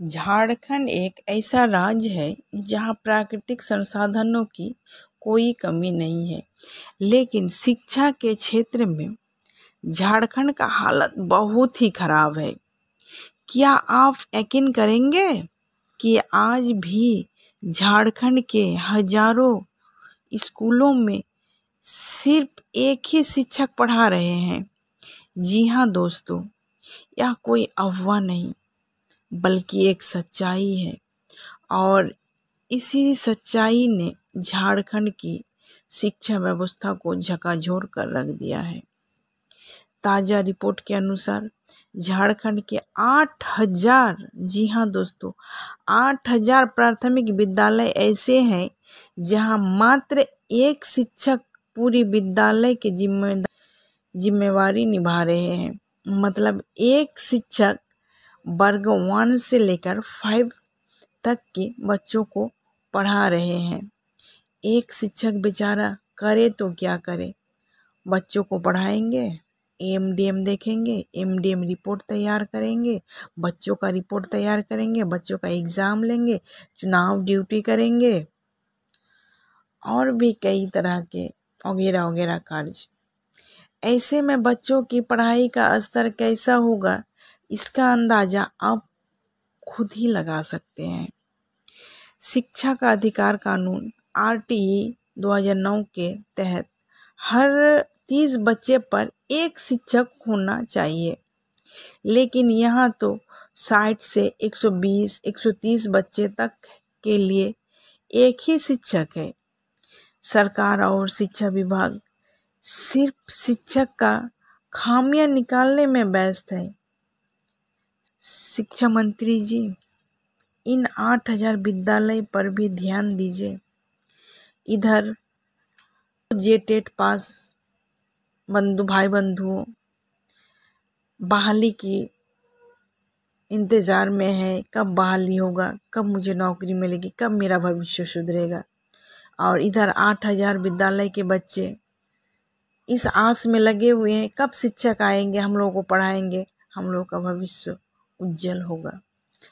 झारखंड एक ऐसा राज्य है जहां प्राकृतिक संसाधनों की कोई कमी नहीं है, लेकिन शिक्षा के क्षेत्र में झारखंड का हालत बहुत ही खराब है। क्या आप यकीन करेंगे कि आज भी झारखंड के हजारों स्कूलों में सिर्फ एक ही शिक्षक पढ़ा रहे हैं। जी हाँ दोस्तों, यह कोई अफवाह नहीं बल्कि एक सच्चाई है और इसी सच्चाई ने झारखंड की शिक्षा व्यवस्था को झकझोर कर रख दिया है। ताज़ा रिपोर्ट के अनुसार झारखंड के 8,000, जी हाँ दोस्तों, 8,000 प्राथमिक विद्यालय ऐसे हैं जहां मात्र एक शिक्षक पूरी विद्यालय की जिम्मेवारी निभा रहे हैं। मतलब एक शिक्षक वर्ग 1 से लेकर 5 तक के बच्चों को पढ़ा रहे हैं। एक शिक्षक बेचारा करे तो क्या करे, बच्चों को पढ़ाएंगे, एमडीएम देखेंगे, एमडीएम रिपोर्ट तैयार करेंगे, बच्चों का रिपोर्ट तैयार करेंगे, बच्चों का एग्ज़ाम लेंगे, चुनाव ड्यूटी करेंगे और भी कई तरह के वगैरह वगैरह कार्य। ऐसे में बच्चों की पढ़ाई का स्तर कैसा होगा, इसका अंदाज़ा आप खुद ही लगा सकते हैं। शिक्षा का अधिकार कानून आरटीई 2009 के तहत हर 30 बच्चे पर एक शिक्षक होना चाहिए, लेकिन यहाँ तो 60 से 120, 130 बच्चे तक के लिए एक ही शिक्षक है। सरकार और शिक्षा विभाग सिर्फ शिक्षक का खामियां निकालने में व्यस्त है। शिक्षा मंत्री जी, इन 8,000 विद्यालय पर भी ध्यान दीजिए। इधर जेटेट पास भाई बंधुओं बहाली की इंतज़ार में है, कब बहाली होगा, कब मुझे नौकरी मिलेगी, कब मेरा भविष्य सुधरेगा। और इधर 8,000 विद्यालय के बच्चे इस आस में लगे हुए हैं, कब शिक्षक आएंगे, हम लोगों को पढ़ाएंगे, हम लोग का भविष्य उज्जवल होगा।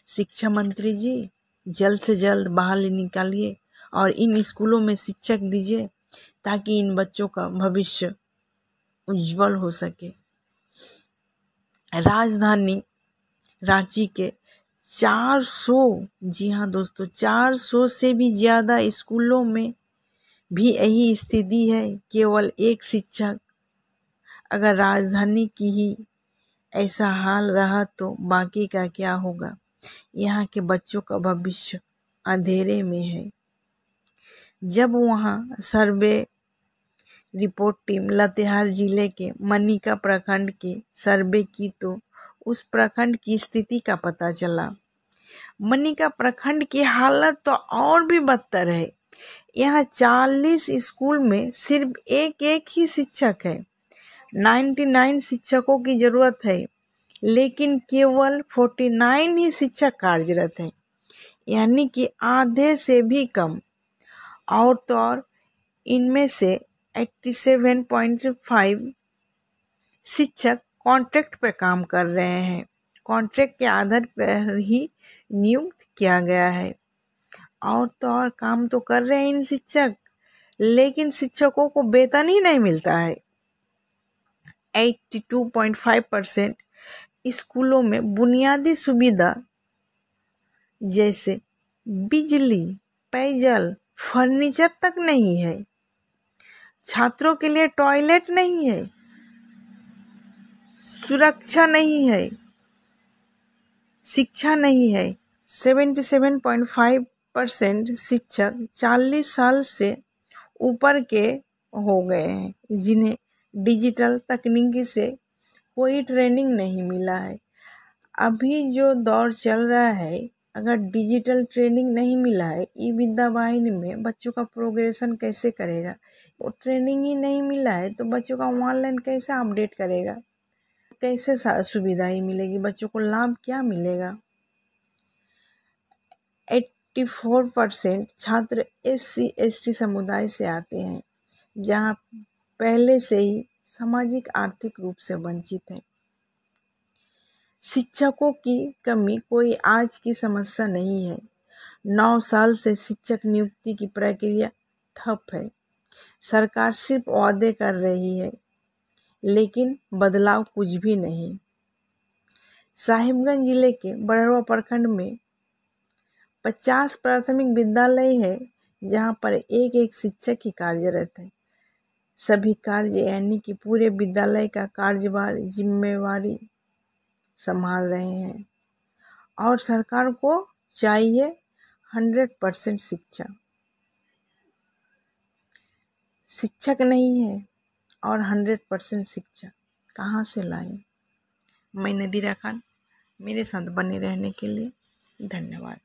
शिक्षा मंत्री जी, जल्द से जल्द बहाली निकालिए और इन स्कूलों में शिक्षक दीजिए ताकि इन बच्चों का भविष्य उज्जवल हो सके। राजधानी रांची के 400, जी हाँ दोस्तों, 400 से भी ज़्यादा स्कूलों में भी यही स्थिति है, केवल एक शिक्षक। अगर राजधानी की ही ऐसा हाल रहा तो बाकी का क्या होगा। यहाँ के बच्चों का भविष्य अंधेरे में है। जब वहाँ सर्वे रिपोर्ट टीम लातेहार जिले के मनिका प्रखंड के सर्वे की तो उस प्रखंड की स्थिति का पता चला। मनिका प्रखंड की हालत तो और भी बदतर है। यहाँ 40 स्कूल में सिर्फ एक ही शिक्षक है। 99 शिक्षकों की जरूरत है, लेकिन केवल 49 ही शिक्षक कार्यरत हैं, यानी कि आधे से भी कम। और तो और इनमें से 87.5 शिक्षक कॉन्ट्रैक्ट पर काम कर रहे हैं। कॉन्ट्रैक्ट के आधार पर ही नियुक्त किया गया है। और तो और काम तो कर रहे हैं इन शिक्षक, लेकिन शिक्षकों को वेतन ही नहीं मिलता है। 82.5% स्कूलों में बुनियादी सुविधा जैसे बिजली, पेयजल, फर्नीचर तक नहीं है। छात्रों के लिए टॉयलेट नहीं है, सुरक्षा नहीं है, शिक्षा नहीं है। 77.5% शिक्षक 40 साल से ऊपर के हो गए हैं, जिन्हें डिजिटल तकनीकी से कोई ट्रेनिंग नहीं मिला है। अभी जो दौर चल रहा है, अगर डिजिटल ट्रेनिंग नहीं मिला है, ई विद्या वाहिनी में बच्चों का प्रोग्रेशन कैसे करेगा। वो ट्रेनिंग ही नहीं मिला है तो बच्चों का ऑनलाइन कैसे अपडेट करेगा, कैसे सुविधाएं मिलेगी, बच्चों को लाभ क्या मिलेगा। 84% छात्र SC/ST समुदाय से आते हैं, जहां पहले से ही सामाजिक आर्थिक रूप से वंचित है। शिक्षकों की कमी कोई आज की समस्या नहीं है। 9 साल से शिक्षक नियुक्ति की प्रक्रिया ठप है। सरकार सिर्फ वादे कर रही है, लेकिन बदलाव कुछ भी नहीं। साहिबगंज जिले के बड़रवा प्रखंड में 50 प्राथमिक विद्यालय है, जहां पर एक शिक्षक ही कार्यरत है। सभी कार्य यानी कि पूरे विद्यालय का कार्यभार जिम्मेवारी संभाल रहे हैं और सरकार को चाहिए 100% शिक्षक नहीं है और 100% शिक्षा कहाँ से लाएं। मैं नदीरा खान, मेरे साथ बने रहने के लिए धन्यवाद।